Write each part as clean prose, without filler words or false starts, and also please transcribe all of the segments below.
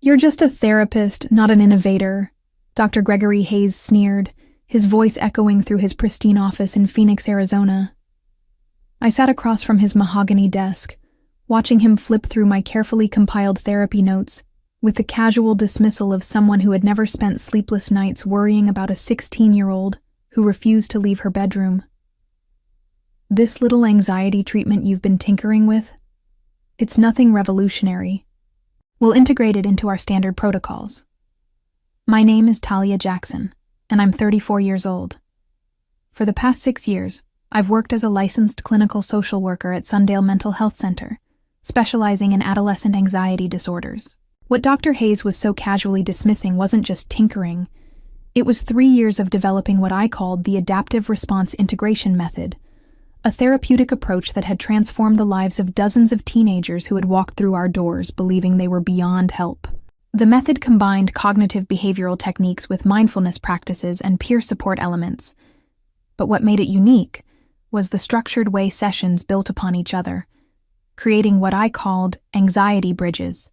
"You're just a therapist, not an innovator," Dr. Gregory Hayes sneered, his voice echoing through his pristine office in Phoenix, Arizona. I sat across from his mahogany desk, watching him flip through my carefully compiled therapy notes with the casual dismissal of someone who had never spent sleepless nights worrying about a 16-year-old who refused to leave her bedroom. "This little anxiety treatment you've been tinkering with? It's nothing revolutionary. We'll integrate it into our standard protocols. My name is Talia Jackson, and I'm 34 years old. For the past 6 years, I've worked as a licensed clinical social worker at Sundale Mental Health Center, specializing in adolescent anxiety disorders." What Dr. Hayes was so casually dismissing wasn't just tinkering. It was 3 years of developing what I called the adaptive response integration method, a therapeutic approach that had transformed the lives of dozens of teenagers who had walked through our doors believing they were beyond help. The method combined cognitive behavioral techniques with mindfulness practices and peer support elements. But what made it unique was the structured way sessions built upon each other, creating what I called anxiety bridges,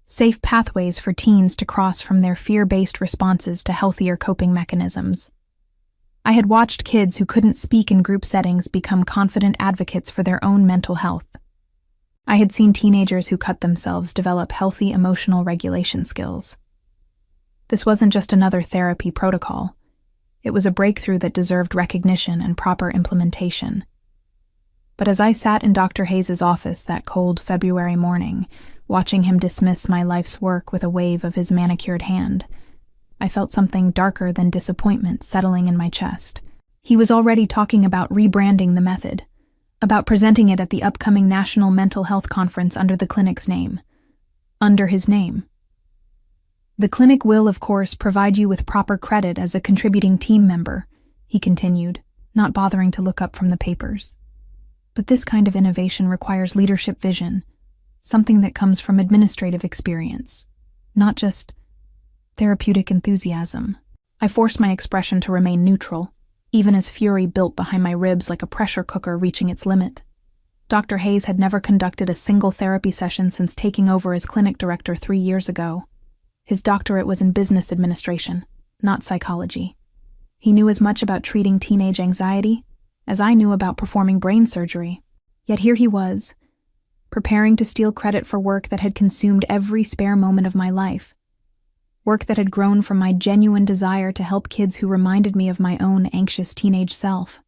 safe pathways for teens to cross from their fear-based responses to healthier coping mechanisms. I had watched kids who couldn't speak in group settings become confident advocates for their own mental health. I had seen teenagers who cut themselves develop healthy emotional regulation skills. This wasn't just another therapy protocol. It was a breakthrough that deserved recognition and proper implementation. But as I sat in Dr. Hayes' office that cold February morning, watching him dismiss my life's work with a wave of his manicured hand, I felt something darker than disappointment settling in my chest. He was already talking about rebranding the method, about presenting it at the upcoming National Mental Health Conference under the clinic's name. Under his name. "The clinic will, of course, provide you with proper credit as a contributing team member," he continued, not bothering to look up from the papers. "But this kind of innovation requires leadership vision, something that comes from administrative experience, not just therapeutic enthusiasm." I forced my expression to remain neutral, even as fury built behind my ribs like a pressure cooker reaching its limit. Dr. Hayes had never conducted a single therapy session since taking over as clinic director 3 years ago. His doctorate was in business administration, not psychology. He knew as much about treating teenage anxiety as I knew about performing brain surgery. Yet here he was, preparing to steal credit for work that had consumed every spare moment of my life. Work that had grown from my genuine desire to help kids who reminded me of my own anxious teenage self.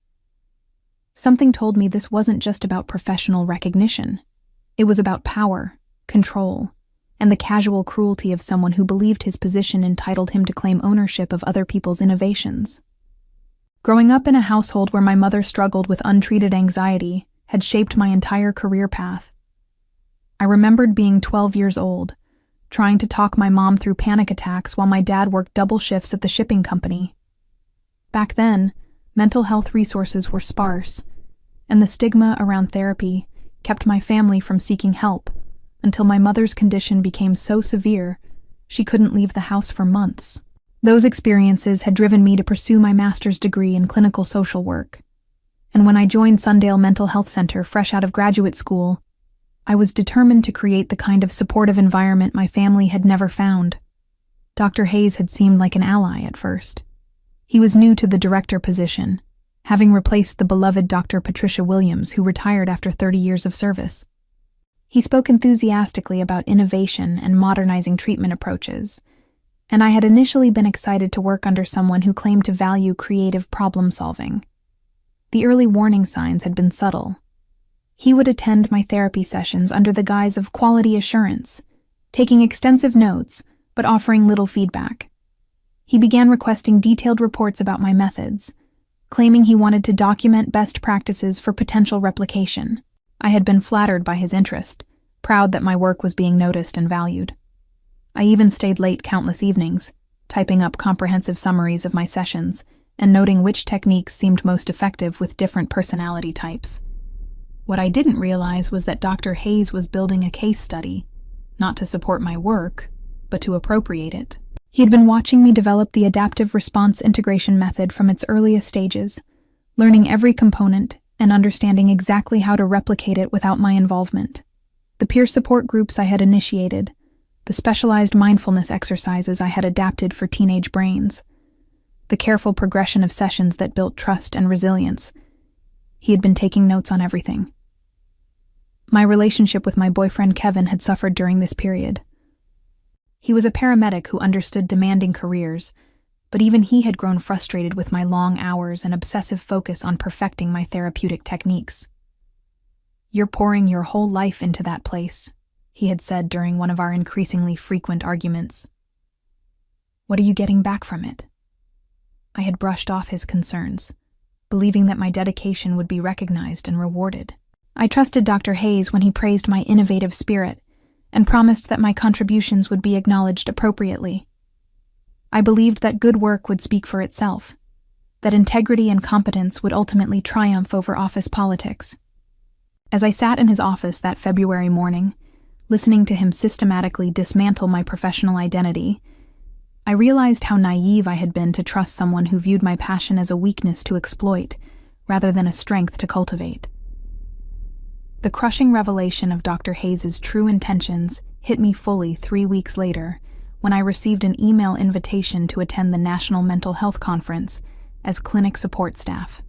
Something told me this wasn't just about professional recognition. It was about power, control, and the casual cruelty of someone who believed his position entitled him to claim ownership of other people's innovations. Growing up in a household where my mother struggled with untreated anxiety had shaped my entire career path. I remembered being 12 years old, trying to talk my mom through panic attacks while my dad worked double shifts at the shipping company. Back then, mental health resources were sparse, and the stigma around therapy kept my family from seeking help until my mother's condition became so severe she couldn't leave the house for months. Those experiences had driven me to pursue my master's degree in clinical social work, and when I joined Sundale Mental Health Center fresh out of graduate school, I was determined to create the kind of supportive environment my family had never found. Dr. Hayes had seemed like an ally at first. He was new to the director position, having replaced the beloved Dr. Patricia Williams, who retired after 30 years of service. He spoke enthusiastically about innovation and modernizing treatment approaches, and I had initially been excited to work under someone who claimed to value creative problem-solving. The early warning signs had been subtle. He would attend my therapy sessions under the guise of quality assurance, taking extensive notes, but offering little feedback. He began requesting detailed reports about my methods, claiming he wanted to document best practices for potential replication. I had been flattered by his interest, proud that my work was being noticed and valued. I even stayed late countless evenings, typing up comprehensive summaries of my sessions and noting which techniques seemed most effective with different personality types. What I didn't realize was that Dr. Hayes was building a case study, not to support my work, but to appropriate it. He had been watching me develop the adaptive response integration method from its earliest stages, learning every component and understanding exactly how to replicate it without my involvement. The peer support groups I had initiated, the specialized mindfulness exercises I had adapted for teenage brains, the careful progression of sessions that built trust and resilience. He had been taking notes on everything. My relationship with my boyfriend Kevin had suffered during this period. He was a paramedic who understood demanding careers, but even he had grown frustrated with my long hours and obsessive focus on perfecting my therapeutic techniques. "You're pouring your whole life into that place," he had said during one of our increasingly frequent arguments. "What are you getting back from it?" I had brushed off his concerns, believing that my dedication would be recognized and rewarded. I trusted Dr. Hayes when he praised my innovative spirit and promised that my contributions would be acknowledged appropriately. I believed that good work would speak for itself, that integrity and competence would ultimately triumph over office politics. As I sat in his office that February morning, listening to him systematically dismantle my professional identity, I realized how naive I had been to trust someone who viewed my passion as a weakness to exploit rather than a strength to cultivate. The crushing revelation of Dr. Hayes' true intentions hit me fully 3 weeks later when I received an email invitation to attend the National Mental Health Conference as clinic support staff.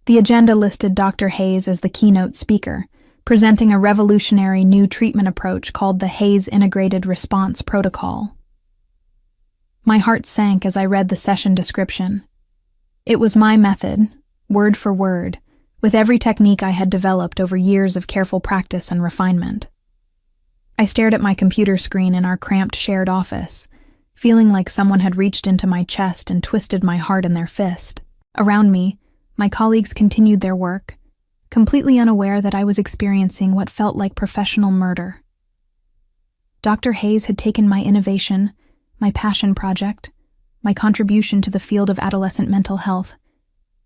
The agenda listed Dr. Hayes as the keynote speaker, presenting a revolutionary new treatment approach called the Hayes Integrated Response Protocol. My heart sank as I read the session description. It was my method, word for word, with every technique I had developed over years of careful practice and refinement. I stared at my computer screen in our cramped shared office, feeling like someone had reached into my chest and twisted my heart in their fist. Around me, my colleagues continued their work, completely unaware that I was experiencing what felt like professional murder. Dr. Hayes had taken my innovation, my passion project, my contribution to the field of adolescent mental health,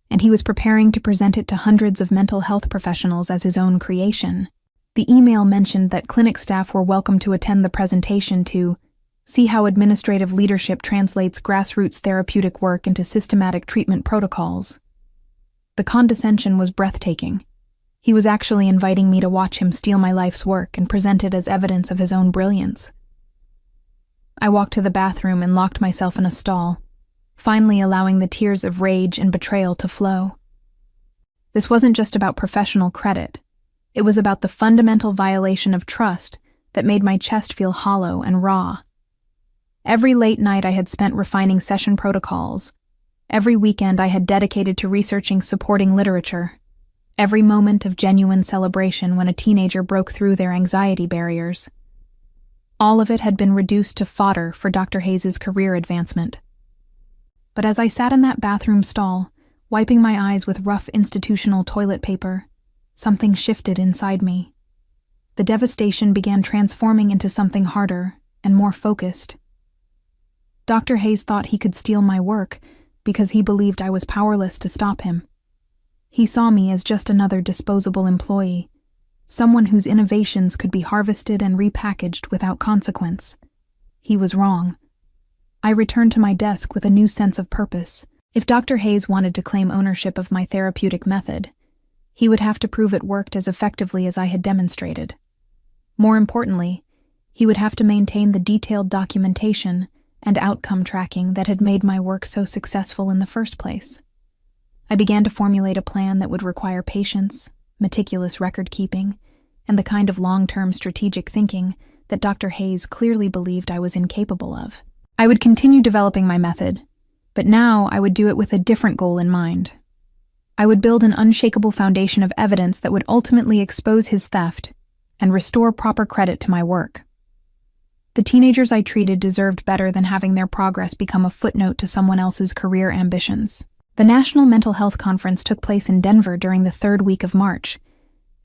and he was preparing to present it to hundreds of mental health professionals as his own creation. The email mentioned that clinic staff were welcome to attend the presentation to see how administrative leadership translates grassroots therapeutic work into systematic treatment protocols. The condescension was breathtaking. He was actually inviting me to watch him steal my life's work and present it as evidence of his own brilliance. I walked to the bathroom and locked myself in a stall, finally allowing the tears of rage and betrayal to flow. This wasn't just about professional credit. It was about the fundamental violation of trust that made my chest feel hollow and raw. Every late night I had spent refining session protocols. Every weekend I had dedicated to researching supporting literature. Every moment of genuine celebration when a teenager broke through their anxiety barriers. All of it had been reduced to fodder for Dr. Hayes' career advancement. But as I sat in that bathroom stall, wiping my eyes with rough institutional toilet paper, something shifted inside me. The devastation began transforming into something harder and more focused. Dr. Hayes thought he could steal my work because he believed I was powerless to stop him. He saw me as just another disposable employee, someone whose innovations could be harvested and repackaged without consequence. He was wrong. I returned to my desk with a new sense of purpose. If Dr. Hayes wanted to claim ownership of my therapeutic method, he would have to prove it worked as effectively as I had demonstrated. More importantly, he would have to maintain the detailed documentation and outcome tracking that had made my work so successful in the first place. I began to formulate a plan that would require patience, meticulous record-keeping, and the kind of long-term strategic thinking that Dr. Hayes clearly believed I was incapable of. I would continue developing my method, but now I would do it with a different goal in mind. I would build an unshakable foundation of evidence that would ultimately expose his theft and restore proper credit to my work. The teenagers I treated deserved better than having their progress become a footnote to someone else's career ambitions. The National Mental Health Conference took place in Denver during the 3rd week of March,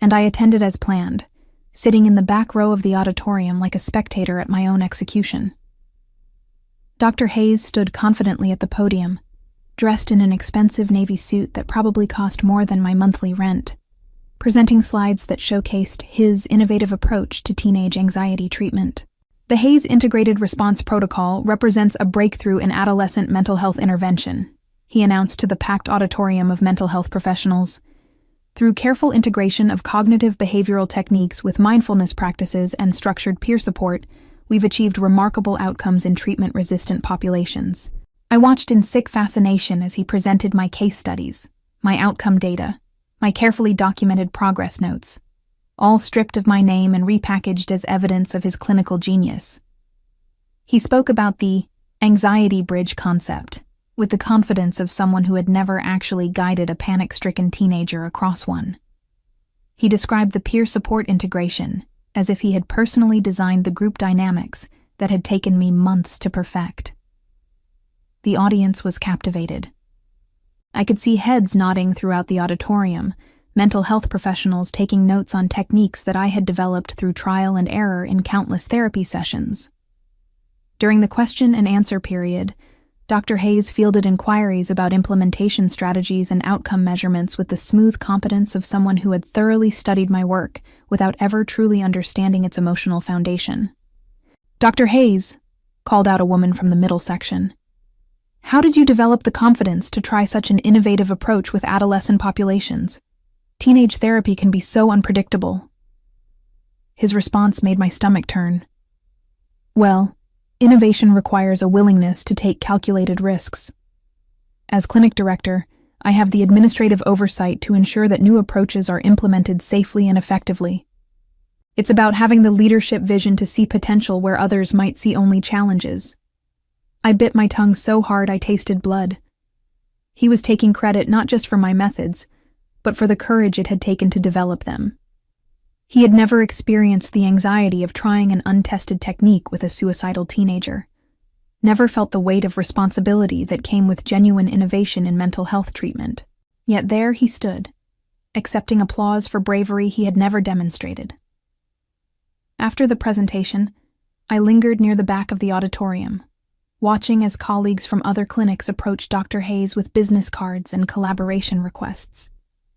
and I attended as planned, sitting in the back row of the auditorium like a spectator at my own execution. Dr. Hayes stood confidently at the podium, dressed in an expensive navy suit that probably cost more than my monthly rent, presenting slides that showcased his innovative approach to teenage anxiety treatment. The Hayes Integrated Response Protocol represents a breakthrough in adolescent mental health intervention, he announced to the packed auditorium of mental health professionals. Through careful integration of cognitive behavioral techniques with mindfulness practices and structured peer support, we've achieved remarkable outcomes in treatment-resistant populations. I watched in sick fascination as he presented my case studies, my outcome data, my carefully documented progress notes, all stripped of my name and repackaged as evidence of his clinical genius. He spoke about the anxiety bridge concept, with the confidence of someone who had never actually guided a panic-stricken teenager across one. He described the peer support integration as if he had personally designed the group dynamics that had taken me months to perfect. The audience was captivated. I could see heads nodding throughout the auditorium, mental health professionals taking notes on techniques that I had developed through trial and error in countless therapy sessions. During the question and answer period, Dr. Hayes fielded inquiries about implementation strategies and outcome measurements with the smooth competence of someone who had thoroughly studied my work without ever truly understanding its emotional foundation. "Dr. Hayes," called out a woman from the middle section, "how did you develop the confidence to try such an innovative approach with adolescent populations? Teenage therapy can be so unpredictable." His response made my stomach turn. "Well, innovation requires a willingness to take calculated risks. As clinic director, I have the administrative oversight to ensure that new approaches are implemented safely and effectively. It's about having the leadership vision to see potential where others might see only challenges." I bit my tongue so hard I tasted blood. He was taking credit not just for my methods, but for the courage it had taken to develop them. He had never experienced the anxiety of trying an untested technique with a suicidal teenager, never felt the weight of responsibility that came with genuine innovation in mental health treatment. Yet there he stood, accepting applause for bravery he had never demonstrated. After the presentation, I lingered near the back of the auditorium, watching as colleagues from other clinics approached Dr. Hayes with business cards and collaboration requests.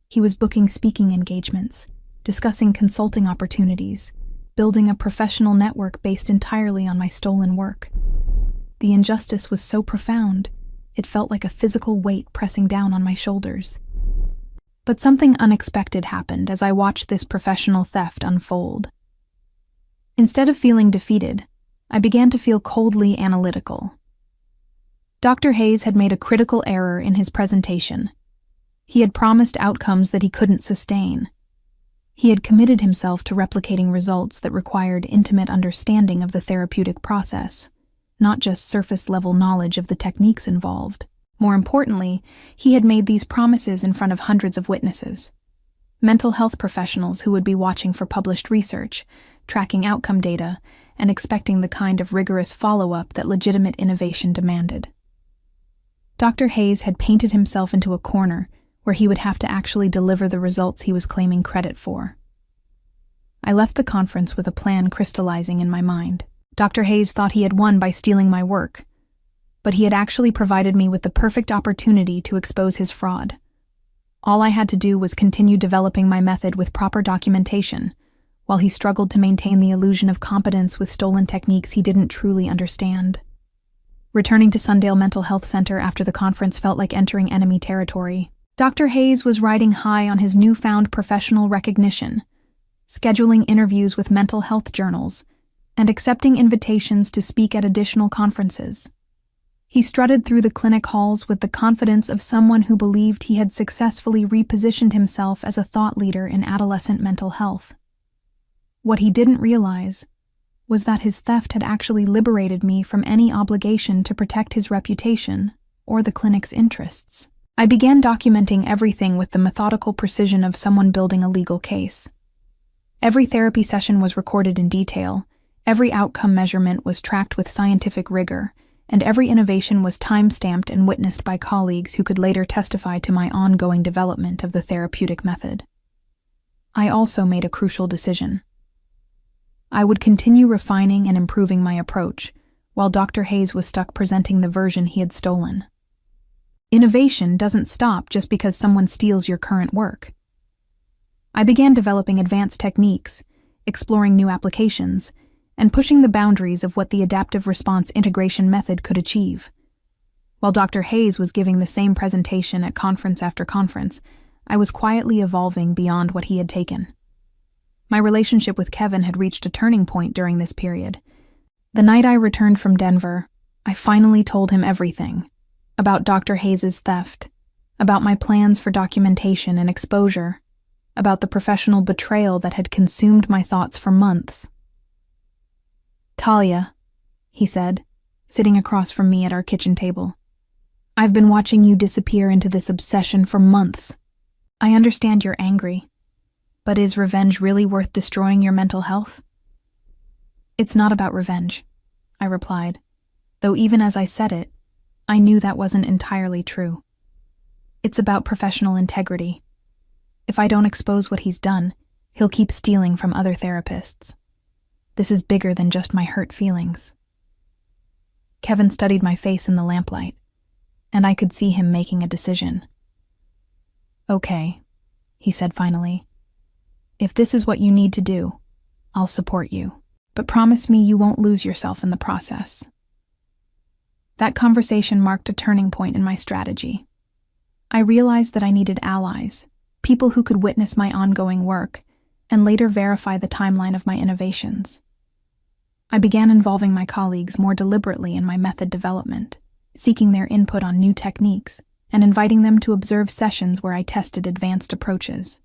He was booking speaking engagements, discussing consulting opportunities, building a professional network based entirely on my stolen work. The injustice was so profound, it felt like a physical weight pressing down on my shoulders. But something unexpected happened as I watched this professional theft unfold. Instead of feeling defeated, I began to feel coldly analytical. Dr. Hayes had made a critical error in his presentation. He had promised outcomes that he couldn't sustain. He had committed himself to replicating results that required intimate understanding of the therapeutic process, not just surface-level knowledge of the techniques involved. More importantly, he had made these promises in front of hundreds of witnesses, mental health professionals who would be watching for published research, tracking outcome data, and expecting the kind of rigorous follow-up that legitimate innovation demanded. Dr. Hayes had painted himself into a corner where he would have to actually deliver the results he was claiming credit for. I left the conference with a plan crystallizing in my mind. Dr. Hayes thought he had won by stealing my work, but he had actually provided me with the perfect opportunity to expose his fraud. All I had to do was continue developing my method with proper documentation, while he struggled to maintain the illusion of competence with stolen techniques he didn't truly understand. Returning to Sundale Mental Health Center after the conference felt like entering enemy territory. Dr. Hayes was riding high on his newfound professional recognition, scheduling interviews with mental health journals, and accepting invitations to speak at additional conferences. He strutted through the clinic halls with the confidence of someone who believed he had successfully repositioned himself as a thought leader in adolescent mental health. What he didn't realize was that his theft had actually liberated me from any obligation to protect his reputation or the clinic's interests. I began documenting everything with the methodical precision of someone building a legal case. Every therapy session was recorded in detail, every outcome measurement was tracked with scientific rigor, and every innovation was time-stamped and witnessed by colleagues who could later testify to my ongoing development of the therapeutic method. I also made a crucial decision. I would continue refining and improving my approach, while Dr. Hayes was stuck presenting the version he had stolen. Innovation doesn't stop just because someone steals your current work. I began developing advanced techniques, exploring new applications, and pushing the boundaries of what the adaptive response integration method could achieve. While Dr. Hayes was giving the same presentation at conference after conference, I was quietly evolving beyond what he had taken. My relationship with Kevin had reached a turning point during this period. The night I returned from Denver, I finally told him everything about Dr. Hayes' theft, about my plans for documentation and exposure, about the professional betrayal that had consumed my thoughts for months. "Talia," he said, sitting across from me at our kitchen table, "I've been watching you disappear into this obsession for months. I understand you're angry, but is revenge really worth destroying your mental health?" "It's not about revenge," I replied, though even as I said it, I knew that wasn't entirely true. "It's about professional integrity. If I don't expose what he's done, he'll keep stealing from other therapists. This is bigger than just my hurt feelings." Kevin studied my face in the lamplight, and I could see him making a decision. "Okay," he said finally. "If this is what you need to do, I'll support you. But promise me you won't lose yourself in the process." That conversation marked a turning point in my strategy. I realized that I needed allies, people who could witness my ongoing work and later verify the timeline of my innovations. I began involving my colleagues more deliberately in my method development, seeking their input on new techniques and inviting them to observe sessions where I tested advanced approaches.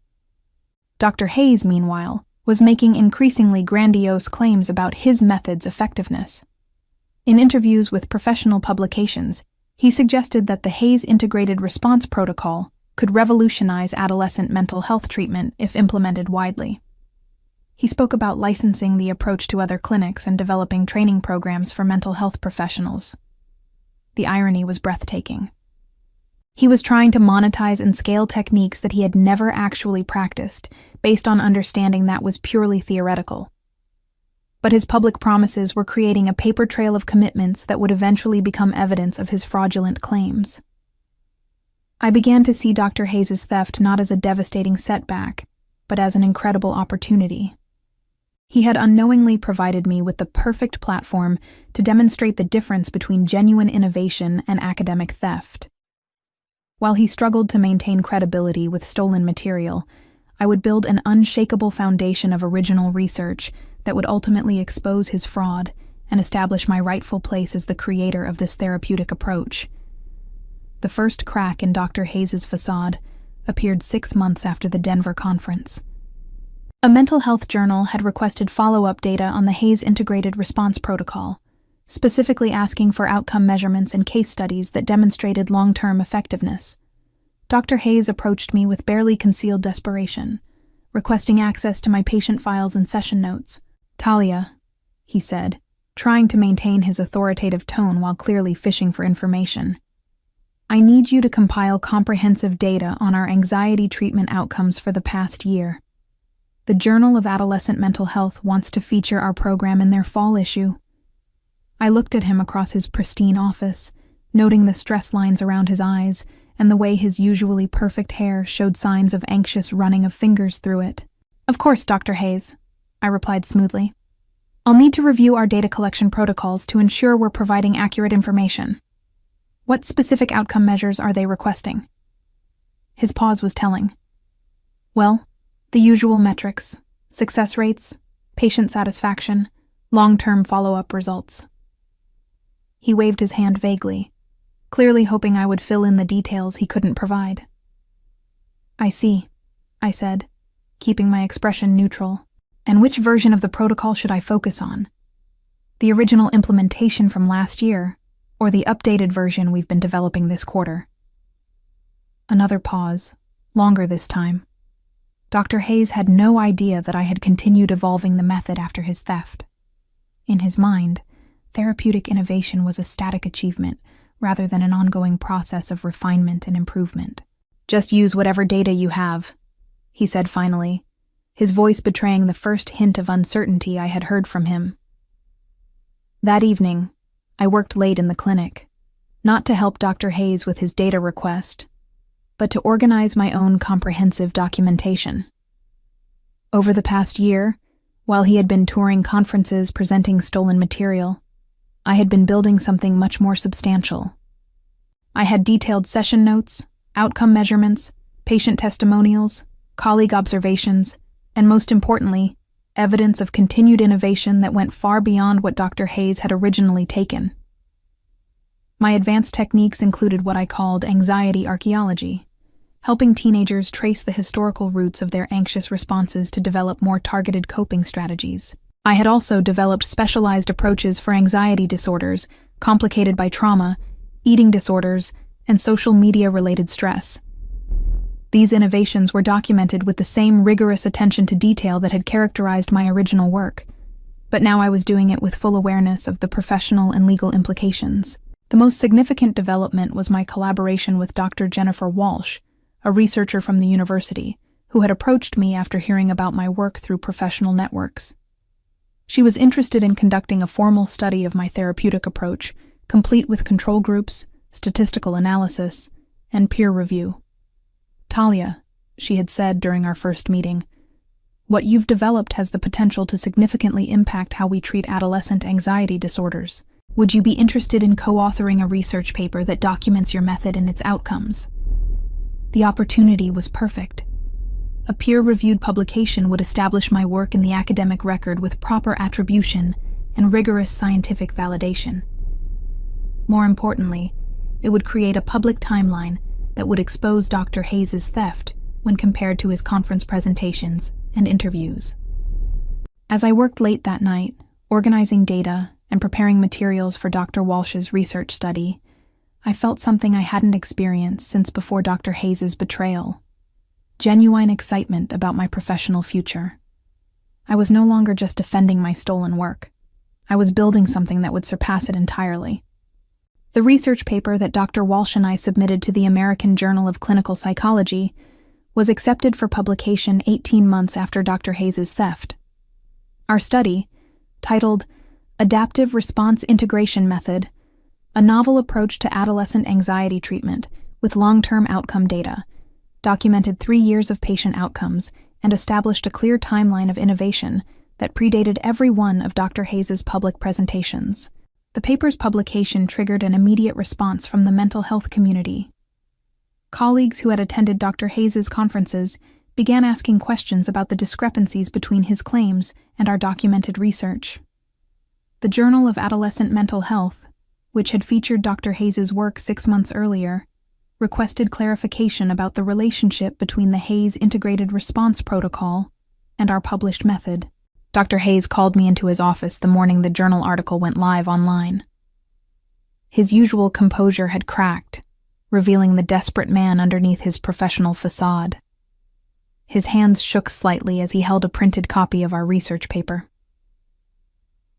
Dr. Hayes, meanwhile, was making increasingly grandiose claims about his method's effectiveness. In interviews with professional publications, he suggested that the Hayes Integrated Response Protocol could revolutionize adolescent mental health treatment if implemented widely. He spoke about licensing the approach to other clinics and developing training programs for mental health professionals. The irony was breathtaking. He was trying to monetize and scale techniques that he had never actually practiced, based on understanding that was purely theoretical. But his public promises were creating a paper trail of commitments that would eventually become evidence of his fraudulent claims. I began to see Dr. Hayes' theft not as a devastating setback, but as an incredible opportunity. He had unknowingly provided me with the perfect platform to demonstrate the difference between genuine innovation and academic theft. While he struggled to maintain credibility with stolen material, I would build an unshakable foundation of original research that would ultimately expose his fraud and establish my rightful place as the creator of this therapeutic approach. The first crack in Dr. Hayes' facade appeared 6 months after the Denver conference. A mental health journal had requested follow-up data on the Hayes Integrated Response Protocol, specifically asking for outcome measurements and case studies that demonstrated long-term effectiveness. Dr. Hayes approached me with barely concealed desperation, requesting access to my patient files and session notes. "Talia," he said, trying to maintain his authoritative tone while clearly fishing for information, "I need you to compile comprehensive data on our anxiety treatment outcomes for the past year. The Journal of Adolescent Mental Health wants to feature our program in their fall issue." I looked at him across his pristine office, noting the stress lines around his eyes and the way his usually perfect hair showed signs of anxious running of fingers through it. "Of course, Dr. Hayes," I replied smoothly. "I'll need to review our data collection protocols to ensure we're providing accurate information. What specific outcome measures are they requesting?" His pause was telling. "Well, the usual metrics: success rates, patient satisfaction, long-term follow-up results." He waved his hand vaguely, clearly hoping I would fill in the details he couldn't provide. "I see," I said, keeping my expression neutral. "And which version of the protocol should I focus on? The original implementation from last year, or the updated version we've been developing this quarter?" Another pause, longer this time. Dr. Hayes had no idea that I had continued evolving the method after his theft. In his mind, therapeutic innovation was a static achievement rather than an ongoing process of refinement and improvement. "Just use whatever data you have," he said finally, his voice betraying the first hint of uncertainty I had heard from him. That evening, I worked late in the clinic, not to help Dr. Hayes with his data request, but to organize my own comprehensive documentation. Over the past year, while he had been touring conferences presenting stolen material, I had been building something much more substantial. I had detailed session notes, outcome measurements, patient testimonials, colleague observations, and most importantly, evidence of continued innovation that went far beyond what Dr. Hayes had originally taken. My advanced techniques included what I called anxiety archaeology, helping teenagers trace the historical roots of their anxious responses to develop more targeted coping strategies. I had also developed specialized approaches for anxiety disorders, complicated by trauma, eating disorders, and social media-related stress. These innovations were documented with the same rigorous attention to detail that had characterized my original work, but now I was doing it with full awareness of the professional and legal implications. The most significant development was my collaboration with Dr. Jennifer Walsh, a researcher from the university, who had approached me after hearing about my work through professional networks. She was interested in conducting a formal study of my therapeutic approach, complete with control groups, statistical analysis, and peer review. "Talia," she had said during our first meeting, "what you've developed has the potential to significantly impact how we treat adolescent anxiety disorders. Would you be interested in co-authoring a research paper that documents your method and its outcomes?" The opportunity was perfect. A peer-reviewed publication would establish my work in the academic record with proper attribution and rigorous scientific validation. More importantly, it would create a public timeline that would expose Dr. Hayes' theft when compared to his conference presentations and interviews. As I worked late that night, organizing data and preparing materials for Dr. Walsh's research study, I felt something I hadn't experienced since before Dr. Hayes' betrayal: genuine excitement about my professional future. I was no longer just defending my stolen work. I was building something that would surpass it entirely. The research paper that Dr. Walsh and I submitted to the American Journal of Clinical Psychology was accepted for publication 18 months after Dr. Hayes' theft. Our study, titled Adaptive Response Integration Method, a novel approach to adolescent anxiety treatment with long-term outcome data, documented 3 years of patient outcomes and established a clear timeline of innovation that predated every one of Dr. Hayes' public presentations. The paper's publication triggered an immediate response from the mental health community. Colleagues who had attended Dr. Hayes' conferences began asking questions about the discrepancies between his claims and our documented research. The Journal of Adolescent Mental Health, which had featured Dr. Hayes' work 6 months earlier, requested clarification about the relationship between the Hayes Integrated Response Protocol and our published method. Dr. Hayes called me into his office the morning the journal article went live online. His usual composure had cracked, revealing the desperate man underneath his professional facade. His hands shook slightly as he held a printed copy of our research paper.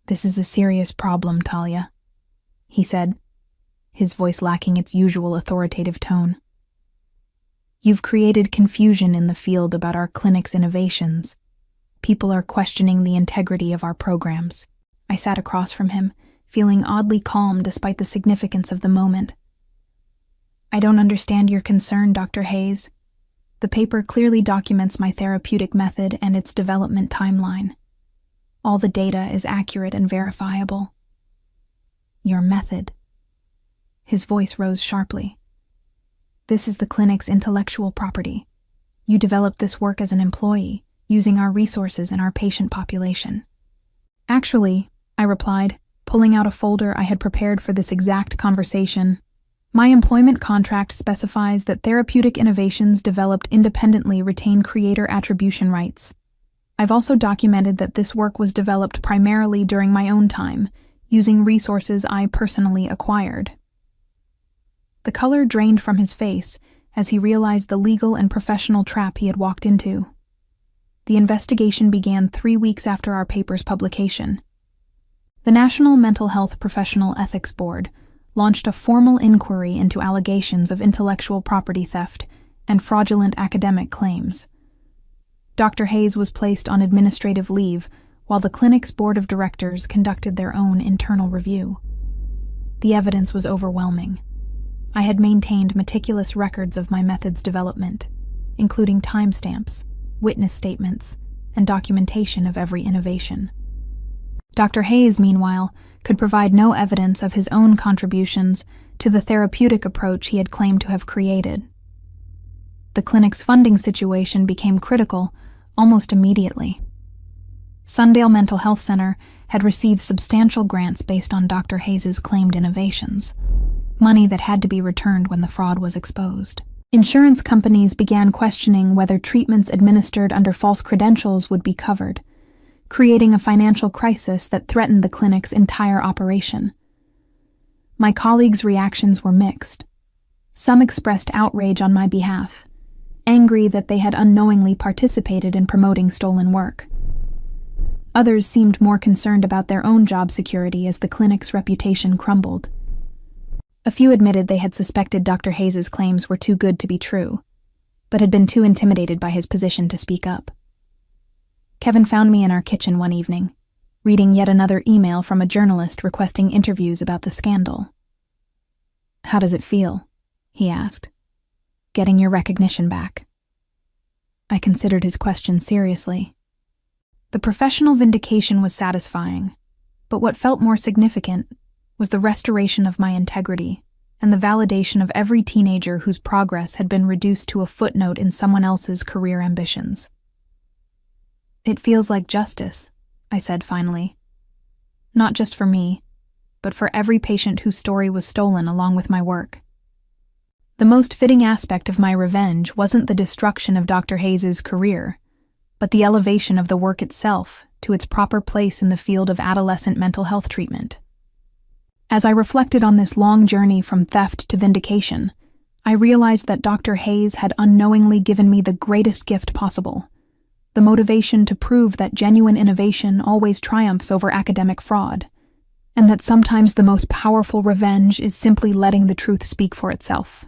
"This is a serious problem, Talia," he said, his voice lacking its usual authoritative tone. "You've created confusion in the field about our clinic's innovations. People are questioning the integrity of our programs." I sat across from him, feeling oddly calm despite the significance of the moment. "I don't understand your concern, Dr. Hayes. The paper clearly documents my therapeutic method and its development timeline. All the data is accurate and verifiable." "Your method." His voice rose sharply. "This is the clinic's intellectual property. You developed this work as an employee, using our resources and our patient population." "Actually," I replied, pulling out a folder I had prepared for this exact conversation, "my employment contract specifies that therapeutic innovations developed independently retain creator attribution rights. I've also documented that this work was developed primarily during my own time, using resources I personally acquired." The color drained from his face as he realized the legal and professional trap he had walked into. The investigation began 3 weeks after our paper's publication. The National Mental Health Professional Ethics Board launched a formal inquiry into allegations of intellectual property theft and fraudulent academic claims. Dr. Hayes was placed on administrative leave while the clinic's board of directors conducted their own internal review. The evidence was overwhelming. I had maintained meticulous records of my method's development, including timestamps, witness statements, and documentation of every innovation. Dr. Hayes, meanwhile, could provide no evidence of his own contributions to the therapeutic approach he had claimed to have created. The clinic's funding situation became critical almost immediately. Sundale Mental Health Center had received substantial grants based on Dr. Hayes' claimed innovations, money that had to be returned when the fraud was exposed. Insurance companies began questioning whether treatments administered under false credentials would be covered, creating a financial crisis that threatened the clinic's entire operation. My colleagues' reactions were mixed. Some expressed outrage on my behalf, angry that they had unknowingly participated in promoting stolen work. Others seemed more concerned about their own job security as the clinic's reputation crumbled. A few admitted they had suspected Dr. Hayes' claims were too good to be true, but had been too intimidated by his position to speak up. Kevin found me in our kitchen one evening, reading yet another email from a journalist requesting interviews about the scandal. "How does it feel?" he asked. "Getting your recognition back?" I considered his question seriously. The professional vindication was satisfying, but what felt more significant was the restoration of my integrity and the validation of every teenager whose progress had been reduced to a footnote in someone else's career ambitions. "It feels like justice," I said finally. "Not just for me, but for every patient whose story was stolen along with my work." The most fitting aspect of my revenge wasn't the destruction of Dr. Hayes' career, but the elevation of the work itself to its proper place in the field of adolescent mental health treatment. As I reflected on this long journey from theft to vindication, I realized that Dr. Hayes had unknowingly given me the greatest gift possible, the motivation to prove that genuine innovation always triumphs over academic fraud, and that sometimes the most powerful revenge is simply letting the truth speak for itself.